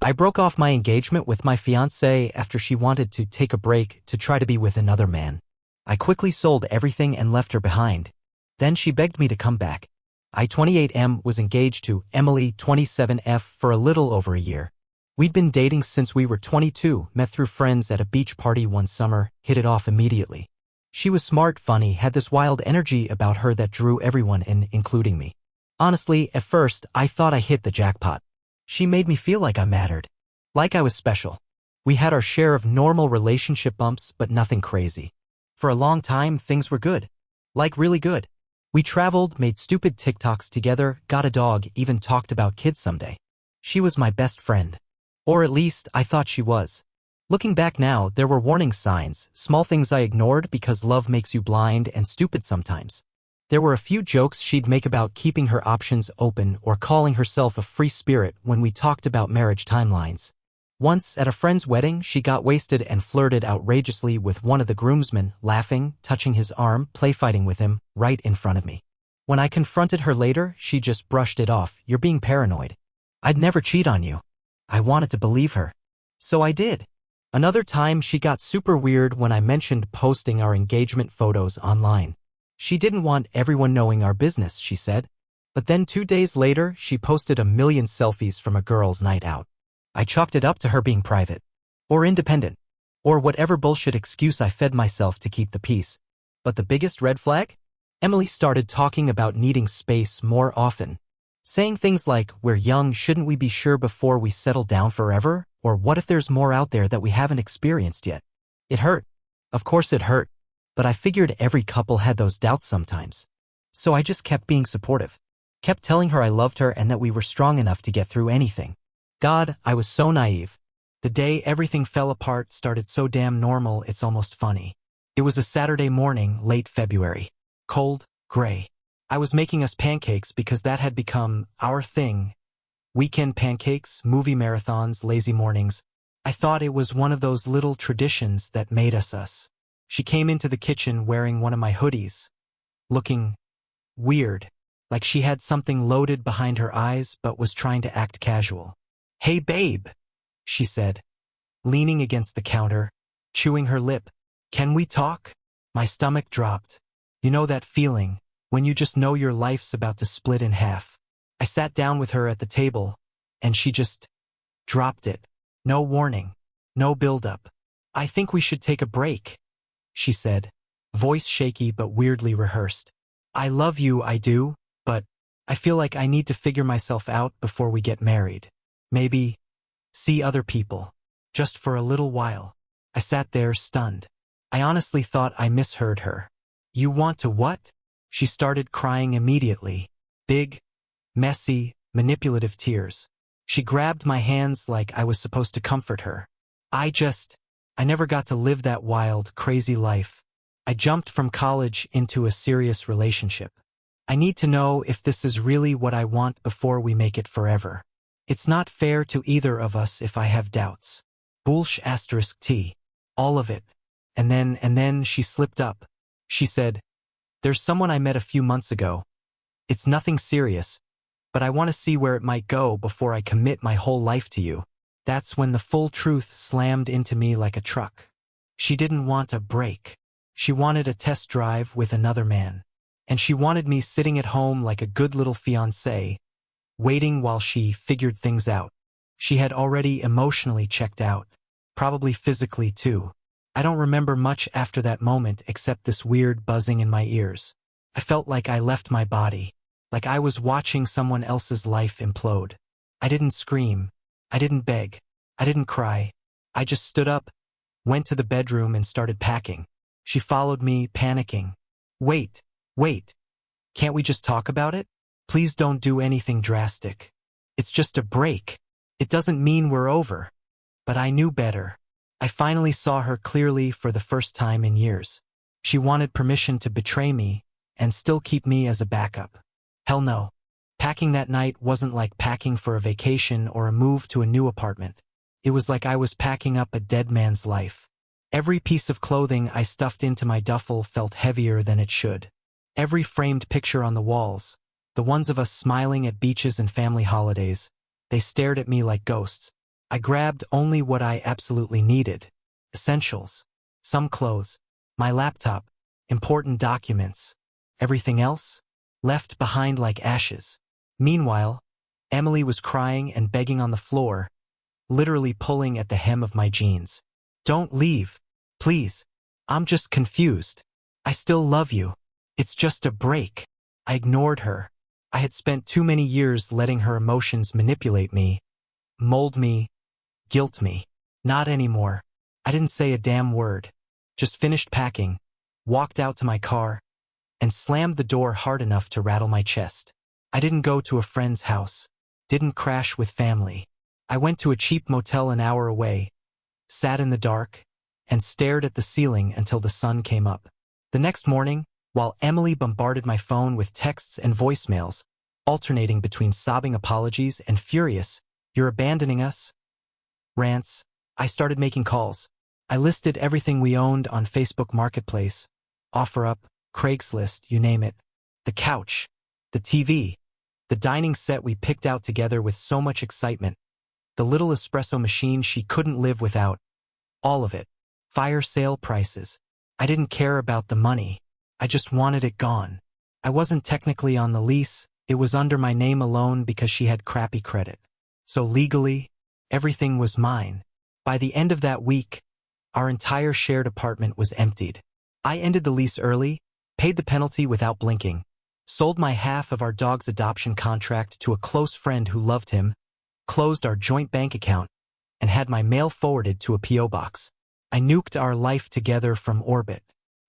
I broke off my engagement with my fiancée after she wanted to take a break to try to be with another man. I quickly sold everything and left her behind. Then she begged me to come back. I, 28M, was engaged to Emily, 27F, for a little over a year. We'd been dating since we were 22, met through friends at a beach party one summer, hit it off immediately. She was smart, funny, had this wild energy about her that drew everyone in, including me. Honestly, at first, I thought I hit the jackpot. She made me feel like I mattered. Like I was special. We had our share of normal relationship bumps, but nothing crazy. For a long time, things were good. Like really good. We traveled, made stupid TikToks together, got a dog, even talked about kids someday. She was my best friend. Or at least, I thought she was. Looking back now, there were warning signs, small things I ignored because love makes you blind and stupid sometimes. There were a few jokes she'd make about keeping her options open or calling herself a free spirit when we talked about marriage timelines. Once, at a friend's wedding, she got wasted and flirted outrageously with one of the groomsmen, laughing, touching his arm, play-fighting with him, right in front of me. When I confronted her later, she just brushed it off. You're being paranoid. I'd never cheat on you. I wanted to believe her. So I did. Another time, she got super weird when I mentioned posting our engagement photos online. She didn't want everyone knowing our business, she said. But then 2 days later, she posted a million selfies from a girls' night out. I chalked it up to her being private. Or independent. Or whatever bullshit excuse I fed myself to keep the peace. But the biggest red flag? Emily started talking about needing space more often. Saying things like, we're young, shouldn't we be sure before we settle down forever? Or what if there's more out there that we haven't experienced yet? It hurt. Of course it hurt. But I figured every couple had those doubts sometimes. So I just kept being supportive. Kept telling her I loved her and that we were strong enough to get through anything. God, I was so naive. The day everything fell apart started so damn normal it's almost funny. It was a Saturday morning, late February. Cold, gray. I was making us pancakes because that had become our thing. Weekend pancakes, movie marathons, lazy mornings. I thought it was one of those little traditions that made us us. She came into the kitchen wearing one of my hoodies. Looking weird. Like she had something loaded behind her eyes but was trying to act casual. Hey babe, she said, leaning against the counter, chewing her lip. Can we talk? My stomach dropped. You know that feeling, when you just know your life's about to split in half. I sat down with her at the table, and she just dropped it. No warning, no build-up. I think we should take a break, she said, voice shaky but weirdly rehearsed. I love you, I do, but I feel like I need to figure myself out before we get married. Maybe see other people, just for a little while. I sat there stunned. I honestly thought I misheard her. You want to what? She started crying immediately. Big, messy, manipulative tears. She grabbed my hands like I was supposed to comfort her. I never got to live that wild, crazy life. I jumped from college into a serious relationship. I need to know if this is really what I want before we make it forever. It's not fair to either of us if I have doubts. Bullsh asterisk T. All of it. And then she slipped up. She said, there's someone I met a few months ago. It's nothing serious, but I want to see where it might go before I commit my whole life to you. That's when the full truth slammed into me like a truck. She didn't want a break. She wanted a test drive with another man. And she wanted me sitting at home like a good little fiancé, waiting while she figured things out. She had already emotionally checked out. Probably physically too. I don't remember much after that moment except this weird buzzing in my ears. I felt like I left my body. Like I was watching someone else's life implode. I didn't scream. I didn't beg. I didn't cry. I just stood up, went to the bedroom and started packing. She followed me, panicking. Wait. Can't we just talk about it? Please don't do anything drastic. It's just a break. It doesn't mean we're over. But I knew better. I finally saw her clearly for the first time in years. She wanted permission to betray me and still keep me as a backup. Hell no. Packing that night wasn't like packing for a vacation or a move to a new apartment. It was like I was packing up a dead man's life. Every piece of clothing I stuffed into my duffel felt heavier than it should. Every framed picture on the walls, the ones of us smiling at beaches and family holidays, they stared at me like ghosts. I grabbed only what I absolutely needed. Essentials. Some clothes. My laptop. Important documents. Everything else? Left behind like ashes. Meanwhile, Emily was crying and begging on the floor, literally pulling at the hem of my jeans. Don't leave. Please. I'm just confused. I still love you. It's just a break. I ignored her. I had spent too many years letting her emotions manipulate me, mold me, guilt me. Not anymore. I didn't say a damn word. Just finished packing, walked out to my car, and slammed the door hard enough to rattle my chest. I didn't go to a friend's house. Didn't crash with family. I went to a cheap motel an hour away, sat in the dark, and stared at the ceiling until the sun came up. The next morning, while Emily bombarded my phone with texts and voicemails, alternating between sobbing apologies and furious, "You're abandoning us?" rants, I started making calls. I listed everything we owned on Facebook Marketplace, OfferUp, Craigslist, you name it. The couch, the TV, the dining set we picked out together with so much excitement, the little espresso machine she couldn't live without. All of it. Fire sale prices. I didn't care about the money. I just wanted it gone. I wasn't technically on the lease. It was under my name alone because she had crappy credit. So legally, everything was mine. By the end of that week, our entire shared apartment was emptied. I ended the lease early, paid the penalty without blinking, sold my half of our dog's adoption contract to a close friend who loved him, closed our joint bank account, and had my mail forwarded to a P.O. box. I nuked our life together from orbit.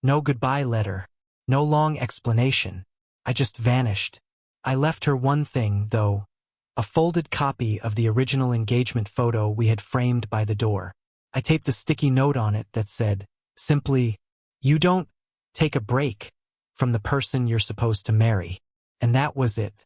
No goodbye letter. No long explanation. I just vanished. I left her one thing, though. A folded copy of the original engagement photo we had framed by the door. I taped a sticky note on it that said, simply, "You don't take a break from the person you're supposed to marry." And that was it.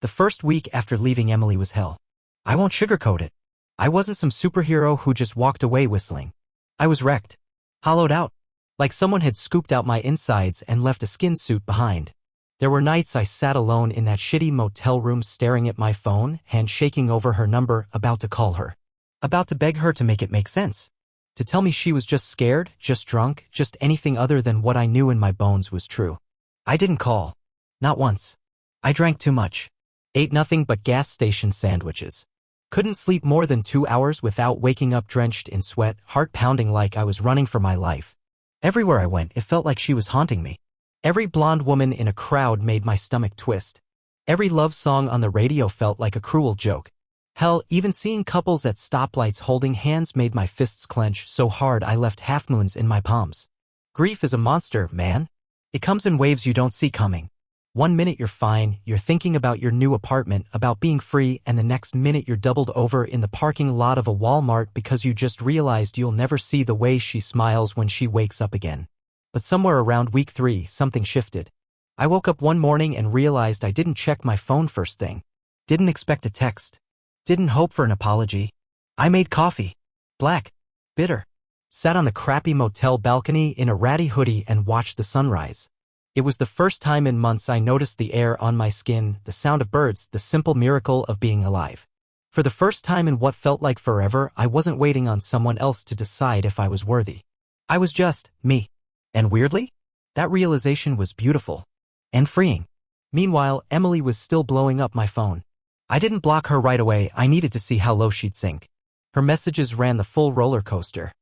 The first week after leaving Emily was hell. I won't sugarcoat it. I wasn't some superhero who just walked away whistling. I was wrecked. Hollowed out. Like someone had scooped out my insides and left a skin suit behind. There were nights I sat alone in that shitty motel room staring at my phone, hand shaking over her number, about to call her. About to beg her to make it make sense. To tell me she was just scared, just drunk, just anything other than what I knew in my bones was true. I didn't call. Not once. I drank too much. Ate nothing but gas station sandwiches. Couldn't sleep more than 2 hours without waking up drenched in sweat, heart pounding like I was running for my life. Everywhere I went, it felt like she was haunting me. Every blonde woman in a crowd made my stomach twist. Every love song on the radio felt like a cruel joke. Hell, even seeing couples at stoplights holding hands made my fists clench so hard I left half-moons in my palms. Grief is a monster, man. It comes in waves you don't see coming. 1 minute you're fine, you're thinking about your new apartment, about being free, and the next minute you're doubled over in the parking lot of a Walmart because you just realized you'll never see the way she smiles when she wakes up again. But somewhere around week 3, something shifted. I woke up one morning and realized I didn't check my phone first thing. Didn't expect a text. Didn't hope for an apology. I made coffee. Black. Bitter. Sat on the crappy motel balcony in a ratty hoodie and watched the sunrise. It was the first time in months I noticed the air on my skin, the sound of birds, the simple miracle of being alive. For the first time in what felt like forever, I wasn't waiting on someone else to decide if I was worthy. I was just me. And weirdly, that realization was beautiful. And freeing. Meanwhile, Emily was still blowing up my phone. I didn't block her right away. I needed to see how low she'd sink. Her messages ran the full roller coaster.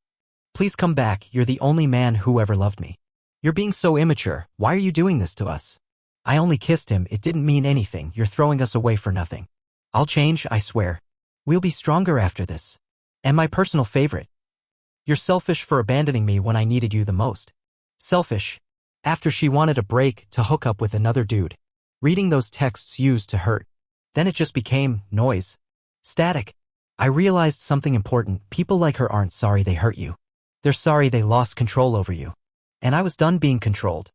"Please come back. You're the only man who ever loved me. You're being so immature. Why are you doing this to us? I only kissed him. It didn't mean anything. You're throwing us away for nothing. I'll change, I swear. We'll be stronger after this. And my personal favorite. You're selfish for abandoning me when I needed you the most." Selfish. After she wanted a break to hook up with another dude. Reading those texts used to hurt. Then it just became noise. Static. I realized something important. People like her aren't sorry they hurt you. They're sorry they lost control over you. And I was done being controlled.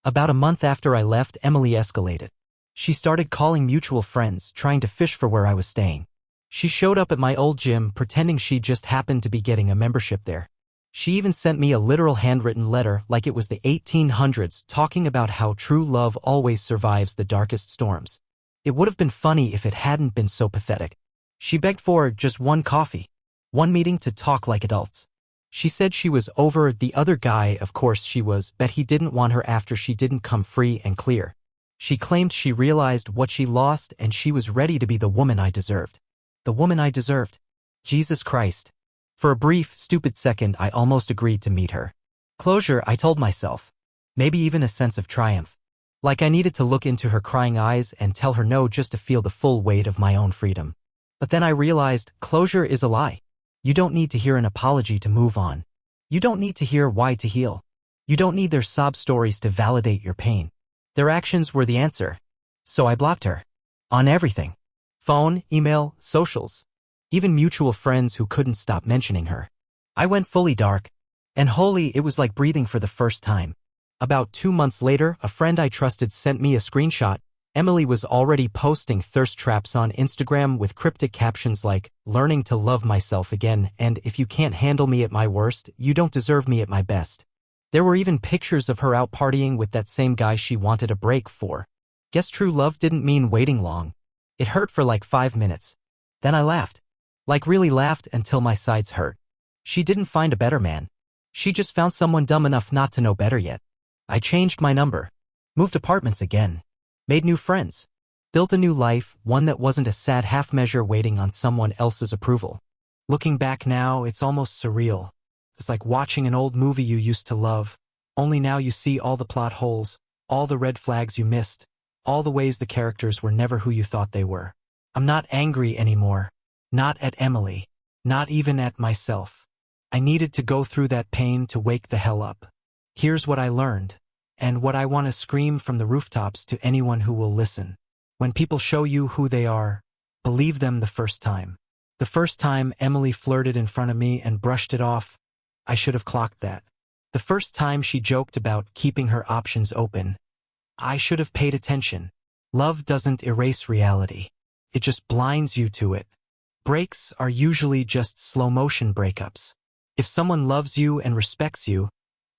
About a month after I left, Emily escalated. She started calling mutual friends, trying to fish for where I was staying. She showed up at my old gym, pretending she just happened to be getting a membership there. She even sent me a literal handwritten letter like it was the 1800s, talking about how true love always survives the darkest storms. It would have been funny if it hadn't been so pathetic. She begged for just one coffee. One meeting to talk like adults. She said she was over the other guy, of course she was, but he didn't want her after she didn't come free and clear. She claimed she realized what she lost and she was ready to be the woman I deserved. The woman I deserved. Jesus Christ. For a brief, stupid second, I almost agreed to meet her. Closure, I told myself. Maybe even a sense of triumph. Like I needed to look into her crying eyes and tell her no just to feel the full weight of my own freedom. But then I realized closure is a lie. You don't need to hear an apology to move on. You don't need to hear why to heal. You don't need their sob stories to validate your pain. Their actions were the answer. So I blocked her. On everything. Phone, email, socials. Even mutual friends who couldn't stop mentioning her. I went fully dark. And holy, it was like breathing for the first time. About 2 months later, a friend I trusted sent me a screenshot. Emily was already posting thirst traps on Instagram with cryptic captions like, "Learning to love myself again," and "If you can't handle me at my worst, you don't deserve me at my best." There were even pictures of her out partying with that same guy she wanted a break for. Guess true love didn't mean waiting long. It hurt for like 5 minutes. Then I laughed. Like really laughed until my sides hurt. She didn't find a better man. She just found someone dumb enough not to know better yet. I changed my number. Moved apartments again. Made new friends. Built a new life, one that wasn't a sad half-measure waiting on someone else's approval. Looking back now, it's almost surreal. It's like watching an old movie you used to love, only now you see all the plot holes, all the red flags you missed, all the ways the characters were never who you thought they were. I'm not angry anymore. Not at Emily. Not even at myself. I needed to go through that pain to wake the hell up. Here's what I learned, and what I want to scream from the rooftops to anyone who will listen. When people show you who they are, believe them the first time. The first time Emily flirted in front of me and brushed it off, I should have clocked that. The first time she joked about keeping her options open, I should have paid attention. Love doesn't erase reality. It just blinds you to it. Breaks are usually just slow-motion breakups. If someone loves you and respects you,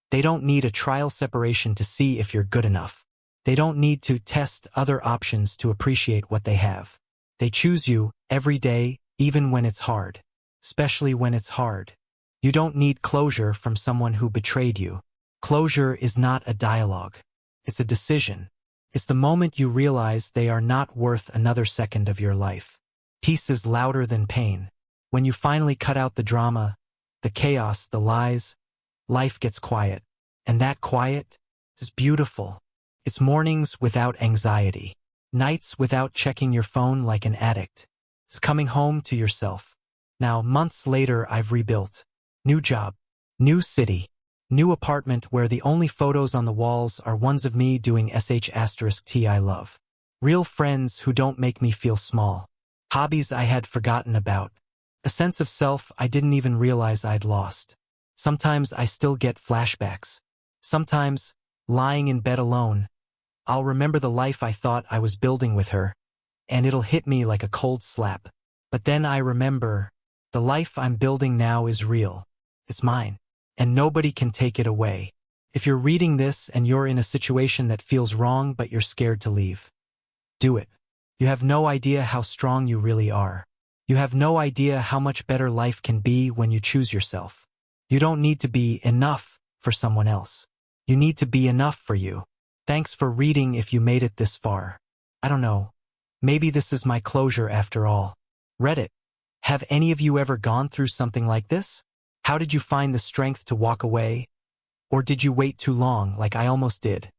they don't need a trial separation to see if you're good enough. They don't need to test other options to appreciate what they have. They choose you every day, even when it's hard. Especially when it's hard. You don't need closure from someone who betrayed you. Closure is not a dialogue. It's a decision. It's the moment you realize they are not worth another second of your life. Peace is louder than pain. When you finally cut out the drama, the chaos, the lies, life gets quiet. And that quiet is beautiful. It's mornings without anxiety. Nights without checking your phone like an addict. It's coming home to yourself. Now, months later, I've rebuilt. New job, new city, new apartment where the only photos on the walls are ones of me doing sh*t I love. Real friends who don't make me feel small. Hobbies I had forgotten about. A sense of self I didn't even realize I'd lost. Sometimes I still get flashbacks. Sometimes, lying in bed alone, I'll remember the life I thought I was building with her, and it'll hit me like a cold slap. But then I remember, the life I'm building now is real. It's mine, and nobody can take it away. If you're reading this and you're in a situation that feels wrong but you're scared to leave, do it. You have no idea how strong you really are. You have no idea how much better life can be when you choose yourself. You don't need to be enough for someone else. You need to be enough for you. Thanks for reading if you made it this far. I don't know. Maybe this is my closure after all. Reddit. Have any of you ever gone through something like this? How did you find the strength to walk away? Or did you wait too long like I almost did?